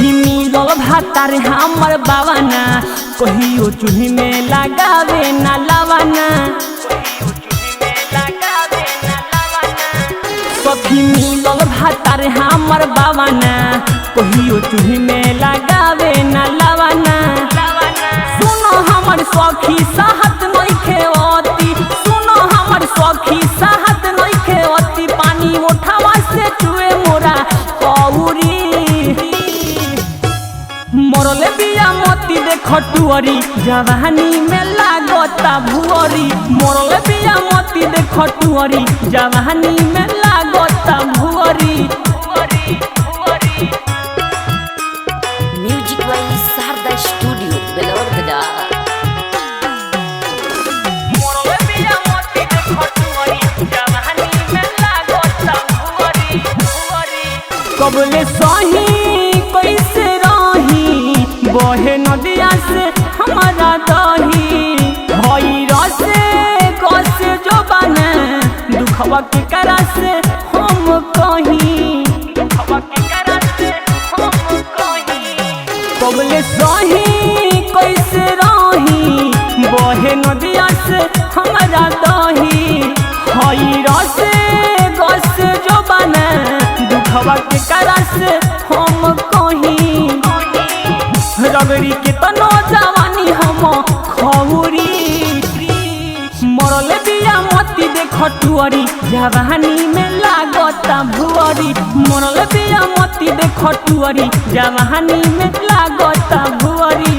सखी मिलल भातार हमर बावाना कहियो चूल्ही में लगावे ना लावाना। सखी मिलल भातार हमर बावाना कहियो चूल्ही में लगावे ना लावाना। सुनो हमर सखी साहत नइखे अति, सुनो हमर सखी साहत नइखे अति, पानी उठावा से चुए मोरा कौरी। मरले बिया मोती देख टुअरी जवानी में लागता भुअरी। मरले बिया मोती देख टुअरी जवानी में लागता भुअरी। म्यूजिक वाली शारदा स्टूडियो बेलवरगढ़। मरले बिया मोती देख टुअरी जवानी में लागता भुअरी। कबले सही कैसे बहे नदिया से हमारा दही भई रसे कसे जो बने दुखवा के करा से हम कहीं। दुखवा के करा से हम कहीं कबले सही कैसे रही बहे नदिया से हमारा दही भई रसे कसे जो बने दुखवा के करा से हम कहीं। रगड़ी के तनो जवानी हम खौरी। मरले बिया मोती देख टुअरी जवानी में लागता भुअरी। मरले बिया मोती देख टुअरी जवानी में लागता भुअरी।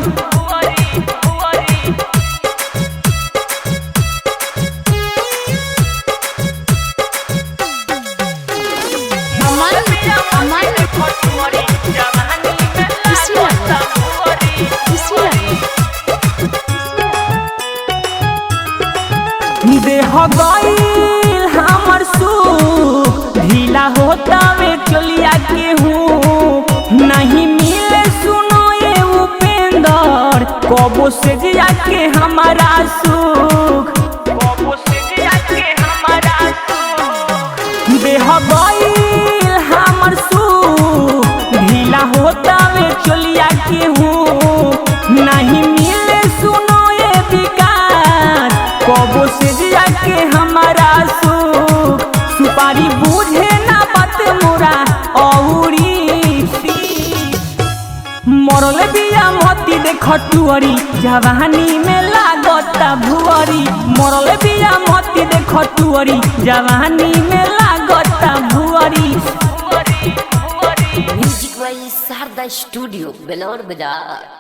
देह गईल हमर सुख ढीला होता वे चलिया के हूँ नहीं मिले सुनो ये उपेंद्र कबो से जिया के हमारा सुख। कबो से जिया के हमारा सुख देह गईल हमर सुख ढीला होता वे चलिया के हूँ नहीं मिले सुनो ये विकास कबो से जिया के हमारा सुख। सुपारी बूझे ना बात मोरा औरी। मरले बिया मोती देख टुअरी जवानी में लागता भुअरी। मरले बिया मोती देख टुअरी जवानी में लागता भुअरी। म्यूजिक वाली शारदा स्टूडियो बेलवरगढ़।